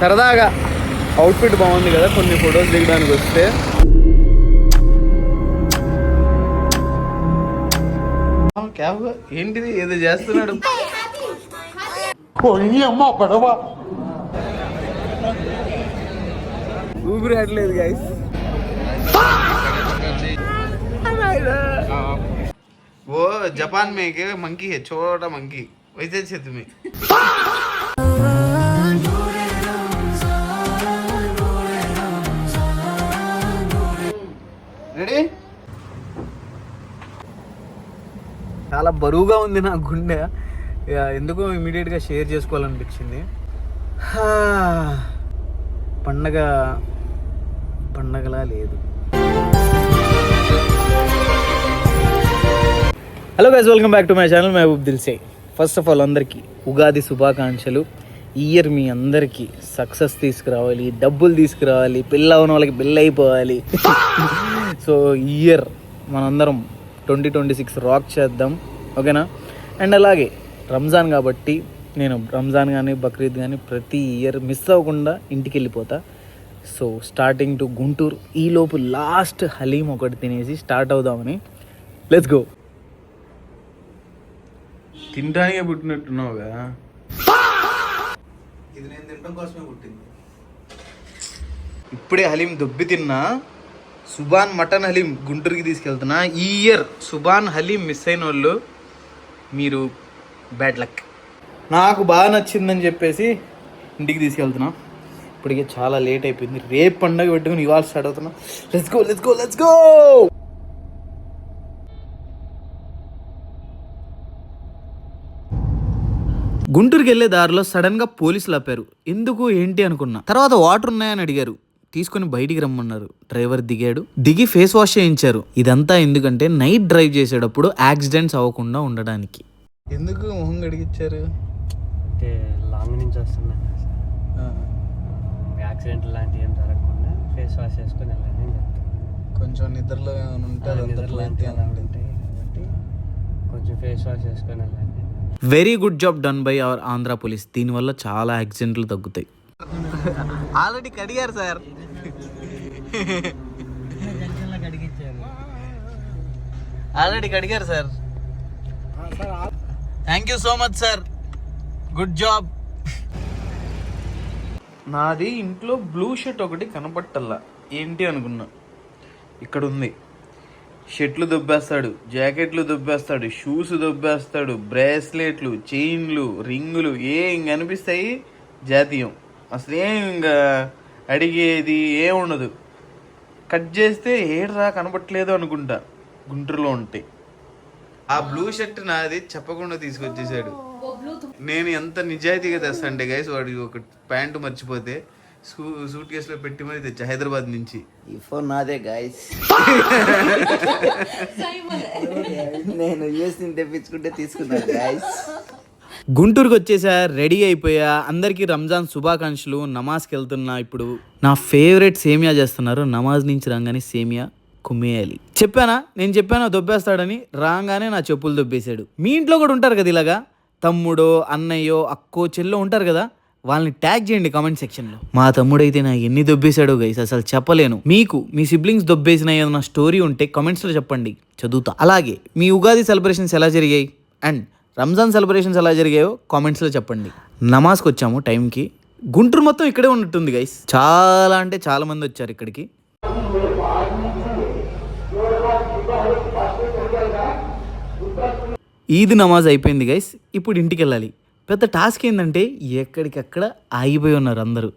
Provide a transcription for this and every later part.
సరదాగా అవుట్ఫిట్ బాగుంది కదా, కొన్ని ఫొటోస్ దిగడానికి వస్తే. ఏంటిది ఏదో చేస్తున్నాడు. ఊపిరి ఆడలేదు గైస్. वो जापान में के मंकी है, छोटा मंकी, वैसे क्षेत्र में. రెడీ? చాలా బరువుగా ఉంది నా గుండె, ఎందుకో ఇమీడియట్గా షేర్ చేసుకోవాలనిపించింది. పండగలా లేదు. Hello guys, welcome back to my channel Mahboob Dilse. First of all అందరికీ ఉగాది శుభాకాంక్షలు. ఈ ఇయర్ మీ అందరికీ సక్సెస్ తీసుకురావాలి, డబ్బులు తీసుకురావాలి, పెళ్ళి అవ్వని వాళ్ళకి పెళ్ళి అయిపోవాలి. సో ఈ ఇయర్ మనందరం 2026 రాక్ చేద్దాం, ఓకేనా? అండ్ అలాగే రంజాన్ కాబట్టి నేను రంజాన్ కానీ బక్రీద్ కానీ ప్రతి ఇయర్ మిస్ అవ్వకుండా ఇంటికి వెళ్ళిపోతా. సో స్టార్టింగ్ టు గుంటూరు, ఈలోపు లాస్ట్ హలీం ఒకటి తినేసి స్టార్ట్ అవుదామని. Let's go. తినడానికే పుట్టినట్టున్నావు కదా, ఇది నేను తినడం కోసమే పుట్టింది. ఇప్పుడే హలీం దొబ్బి తిన్నా. సుబాన్ మటన్ హలీం గుంటూరుకి తీసుకెళ్తున్నా. ఈ ఇయర్ సుబాన్ హలీం మిస్ అయిన వాళ్ళు మీరు బ్యాడ్ లక్. నాకు బాగా నచ్చిందని చెప్పేసి ఇంటికి తీసుకెళ్తున్నా. ఇప్పటికే చాలా లేట్ అయిపోయింది. రేపు పండగ పెట్టుకుని ఇవాళ స్టార్ట్ అవుతున్నా. Let's go let's go let's go. గుంటూరుకి వెళ్ళే దారిలో సడన్గా పోలీసులు ఆపారు. ఎందుకు ఏంటి అనుకున్నా. తర్వాత వాటర్ ఉన్నాయని అడిగారు, తీసుకొని బయటికి రమ్మన్నారు. డ్రైవర్ దిగాడు, దిగి ఫేస్ వాష్ చేయించారు. ఇదంతా ఎందుకంటే నైట్ డ్రైవ్ చేసేటప్పుడు యాక్సిడెంట్స్ అవ్వకుండా ఉండడానికి. ఎందుకు మొహం గడిగిచ్చారు అంటే లాంగ్ నుంచి వస్తున్నాను, యాక్సిడెంట్ లాంటివి ఏం జరగకుండా ఫేస్ వాష్ చేసుకొని వెళ్ళండి అని చెప్తాను. కొంచెం నిద్రలో ఉంటే నిద్ర లాంటివి అలా ఉంటాయి కాబట్టి కొంచెం ఫేస్ వాష్ చేసుకొని వెళ్ళండి. Very good job done by our Andhra police. దీనివల్ల చాలా యాక్సిడెంట్లు తగ్గుతాయి. ఆల్రెడీ కడిగారు సార్, ఆల్రెడీ కడిగారు sir. Thank you so much sir, good job. నాది ఇంట్లో బ్లూ షర్ట్ ఒకటి కనపట్టల్లా, ఏంటి అనుకున్నా. ఇక్కడ ఉంది. షర్ట్లు దొబ్బేస్తాడు, జాకెట్లు దొబ్బేస్తాడు, షూస్ దొబ్బేస్తాడు, బ్రేస్లెట్లు, చైన్లు, రింగులు ఏం కనిపిస్తాయి జాతీయం. అసలేం ఇంకా అడిగేది ఏం ఉండదు. కట్ చేస్తే ఏడ్రా కనపట్లేదు అనుకుంటా, గుంటూరులో ఉంటాయి. ఆ బ్లూ షర్ట్ నాది చెప్పకుండా తీసుకొచ్చేసాడు. నేను ఎంత నిజాయితీగా తెస్తా అంటే గైస్, వాడికి ఒక ప్యాంటు మర్చిపోతే సూట్ కేసులో పెట్టి మరి తెచ్చా హైదరాబాద్ నుంచి. ఈ ఫోన్ నాదే గైస్, నేను యూఎస్ నుంచి తెప్పించుకుంటే తీసుకున్నాను గైస్. గుంటూరుకి వచ్చేసా, రెడీ అయిపోయా. అందరికీ రంజాన్ శుభాకాంక్షలు. నమాజ్కి వెళ్తున్నా. ఇప్పుడు నా ఫేవరెట్ సేమియా చేస్తున్నారు. నమాజ్ నుంచి రాగానే సేమియా కుమ్మేయాలి. నేను చెప్పానా దొబ్బేస్తాడని. రాగానే నా చెప్పులు దొబ్బేశాడు. మీ ఇంట్లో కూడా ఉంటారు కదా ఇలాగా, తమ్ముడో అన్నయ్యో అక్కో చెల్లో ఉంటారు కదా, వాళ్ళని ట్యాగ్ చేయండి కామెంట్ సెక్షన్లో. మా తమ్ముడైతే నా ఎన్ని దొబ్బేశాడో గైస్ అసలు చెప్పలేను. మీకు మీ సిబ్లింగ్స్ దొబ్బేసిన ఏదైనా స్టోరీ ఉంటే కామెంట్స్లో చెప్పండి, చదువుతా. అలాగే మీ ఉగాది సెలబ్రేషన్స్ ఎలా జరిగాయి అండ్ రంజాన్ సెలబ్రేషన్స్ ఎలా జరిగాయో కామెంట్స్లో చెప్పండి. నమాజ్కి వచ్చాము టైంకి. గుంటూరు మొత్తం ఇక్కడే ఉన్నట్టుంది గైస్. చాలా అంటే చాలా మంది వచ్చారు ఇక్కడికి. ఈద్ నమాజ్ అయిపోయింది గైస్. ఇప్పుడు ఇంటికి వెళ్ళాలి. పెద్ద టాస్క్ ఏంటంటే ఎక్కడికక్కడ ఆగిపోయి ఉన్నారు అందరూ.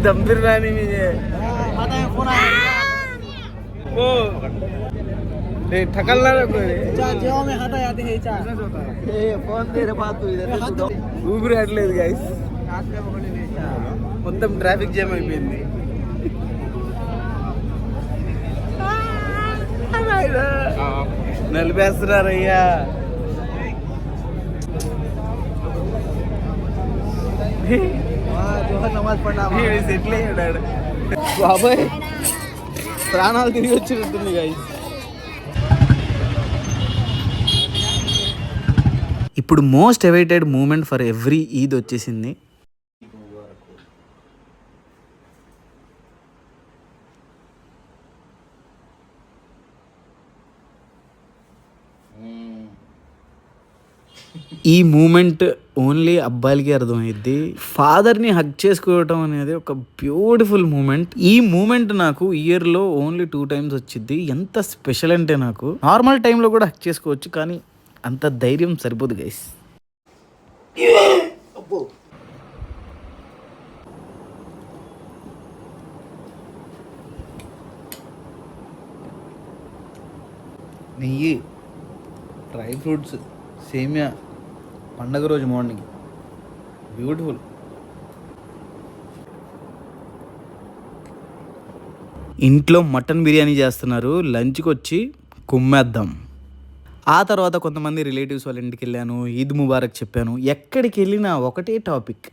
दम बिरयानी में ये वो ठकल ना रखो जेवा में खाता याद है चा ए फोन दे रे बात इधर ఊపిరి ఆడలేదు గైస్. మొత్తం ట్రాఫిక్ జామ్ అయిపోయింది. నలిపేస్తున్నారయ్యా. నమాజ్ పడినా సెటిల్ అయ్యాడు బాబాయ్, ప్రాణాలు తిరిగి వచ్చినట్టుంది గాయస్. ఇప్పుడు most awaited moment for every Eid వచ్చేసింది. ఈ మూమెంట్ ఓన్లీ అబ్బాయిలకి అర్థమైద్ది. ఫాదర్ని హగ్ చేసుకోవటం అనేది ఒక బ్యూటిఫుల్ మూమెంట్. ఈ మూమెంట్ నాకు ఇయర్లో ఓన్లీ 2 times వచ్చింది. ఎంత స్పెషల్ అంటే నాకు నార్మల్ టైంలో కూడా హగ్ చేసుకోవచ్చు, కానీ అంత ధైర్యం సరిపోదు గైస్. నెయ్యి, డ్రై ఫ్రూట్స్, సేమియా, పండగ రోజు మార్నింగ్ బ్యూటిఫుల్. ఇంట్లో మటన్ బిర్యానీ చేస్తున్నారు, లంచ్కి వచ్చి కుమ్మేద్దాం. ఆ తర్వాత కొంతమంది రిలేటివ్స్ వాళ్ళ ఇంటికి వెళ్ళాను, ఈద్ ముబారక్ చెప్పాను. ఎక్కడికి వెళ్ళినా ఒకటే టాపిక్.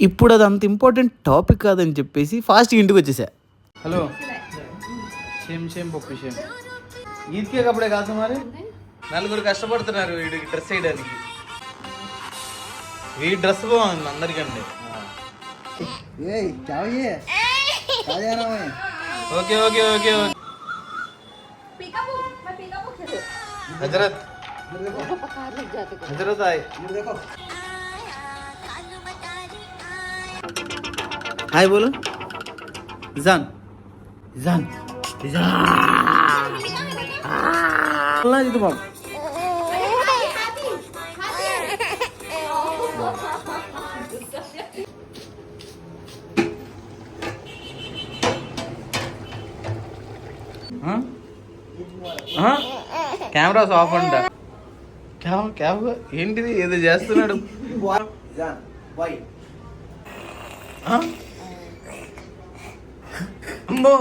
ఇప్పుడు అది అంత ఇంపార్టెంట్ టాపిక్ కాదని చెప్పేసి ఫాస్ట్ ఇంటికి వచ్చేసా. హలో, సేమ్ పప్పు విషయం ఈద్కే కప్పుడే కాదు మరి. నలుగురు కష్టపడుతున్నారు వీడికి డ్రెస్ వేయడానికి. వీడి డ్రెస్ బాగుంది అందరికంటే. Okay okay okay Hazrat Hazrat hi hi బోలో. ఇజాన్ ఇజాన్ ఇజాన్ అల్లా ఇది బాబు. కెమెరాస్ ఆఫ్ అంట. ఏంటిది ఏదో చేస్తున్నాడు. అమ్మో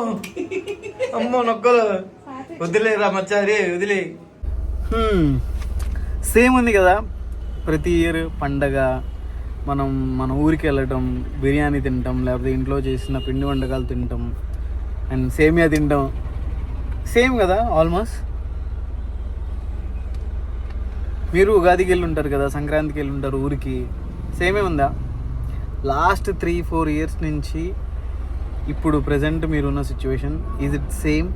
అమ్మో నొక్కలు వదిలేరా మచ్చారే వదిలే. సేమ్ ఉంది కదా, ప్రతి ఇయర్ పండగ మనం మన ఊరికి వెళ్ళటం, బిర్యానీ తింటాం, లేకపోతే ఇంట్లో చేసిన పిండి వంటకాలు తింటాం, అండ్ సేమియా తింటాం. సేమ్ కదా ఆల్మోస్ట్. మీరు ఉగాదికి వెళ్ళి ఉంటారు కదా, సంక్రాంతికి వెళ్ళి ఉంటారు ఊరికి. సేమే ఉందా? లాస్ట్ 3-4 years నుంచి ఇప్పుడు ప్రజెంట్ మీరున్న సిచ్యువేషన్, ఈజ్ ఇట్ సేమ్?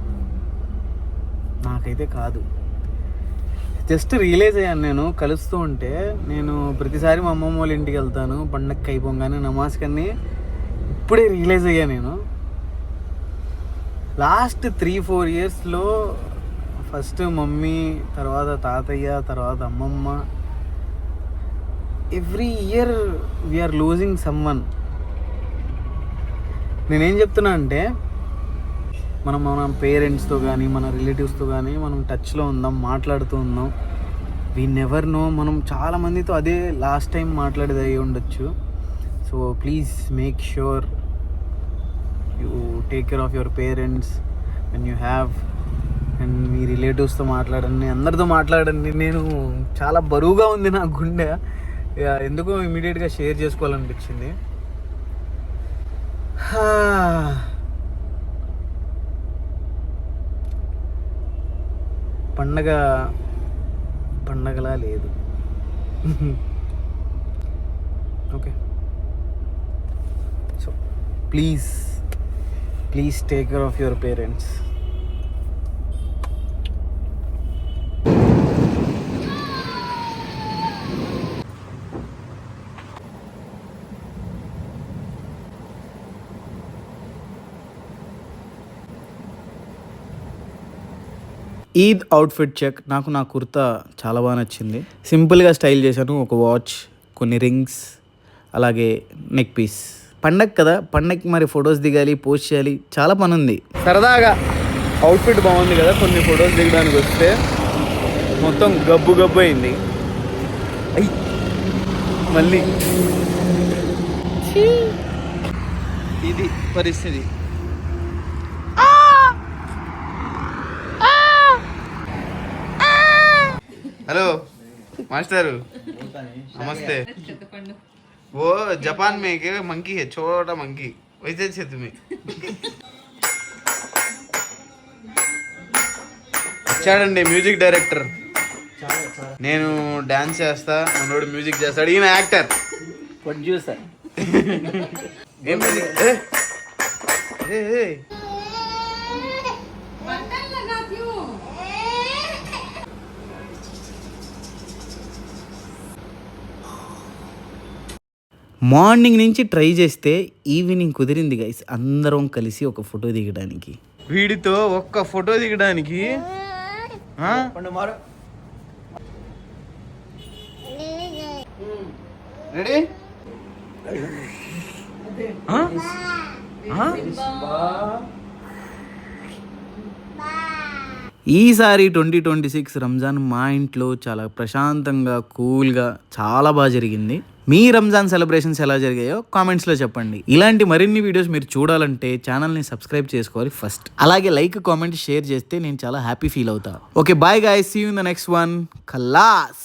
నాకైతే కాదు. జస్ట్ రియలైజ్ అయ్యాను నేను కలుస్తూ ఉంటే. నేను ప్రతిసారి మా అమ్మమ్మ వాళ్ళ ఇంటికి వెళ్తాను పండగకి అయిపోగానే నమాజ్ కన్నీ. ఇప్పుడే రియలైజ్ అయ్యా నేను, లాస్ట్ 3-4 yearsలో ఫస్ట్ మమ్మీ, తర్వాత తాతయ్య, తర్వాత అమ్మమ్మ. Every year we're losing someone. నేనేం చెప్తున్నా అంటే, మనం మన పేరెంట్స్తో కానీ మన రిలేటివ్స్తో కానీ మనం టచ్లో ఉందాం, మాట్లాడుతూ ఉందాం. వీ నెవర్ నో, మనం చాలామందితో అదే లాస్ట్ టైం మాట్లాడేది అయి ఉండొచ్చు. So please make sure you take care of your parents when you have. And మీ రిలేటివ్స్తో మాట్లాడండి, అందరితో మాట్లాడండి. నేను చాలా బరువుగా ఉంది నా గుండె, ఎందుకో ఇమీడియట్గా షేర్ చేసుకోవాలనిపించింది. పండగలా లేదు. Okay, so please take care of your parents. Eid outfit check. నాకు నా కుర్తా చాలా బాగా నచ్చింది. సింపుల్గా స్టైల్ చేశాను. ఒక వాచ్, కొన్ని రింగ్స్, అలాగే నెక్ పీస్. పండగ కదా, పండగకి మరి ఫొటోస్ దిగాలి, పోస్ట్ చేయాలి, చాలా పని ఉంది. సరదాగా అవుట్ఫిట్ బాగుంది కదా, కొన్ని ఫొటోస్ దిగడానికి వస్తే మొత్తం గబ్బు అయింది. మళ్ళీ ఇది పరిస్థితి. హలో మాస్టర్ నమస్తే वो जापान में एक मंकी है छोटा मंकी वैसे छे तुम्हें వచ్చాడండి మ్యూజిక్ డైరెక్టర్ నేను డాన్స్ చేస్తా మనోడు మ్యూజిక్ చేస్తాడు ఈయన యాక్టర్ ప్రొడ్యూసర్. ఏం మ్యూజిక్ మార్నింగ్ నుంచి ట్రై చేస్తే ఈవినింగ్ కుదిరింది గైస్ అందరం కలిసి ఒక ఫోటో దిగడానికి. వీడితో ఒక్క ఫోటో దిగడానికి రెడీ ఈసారి 2026 రంజాన్ మా ఇంట్లో చాలా ప్రశాంతంగా కూల్గా చాలా బాగా జరిగింది. మీ రంజాన్ సెలబ్రేషన్స్ ఎలా జరిగాయో కామెంట్స్లో చెప్పండి. ఇలాంటి మరిన్ని వీడియోస్ మీరు చూడాలంటే ఛానల్ని సబ్స్క్రైబ్ చేసుకోవాలి ఫస్ట్. అలాగే లైక్ కామెంట్ షేర్ చేస్తే నేను చాలా హ్యాపీ ఫీల్ అవుతా. Okay bye guys, see you in the next one. Khallas.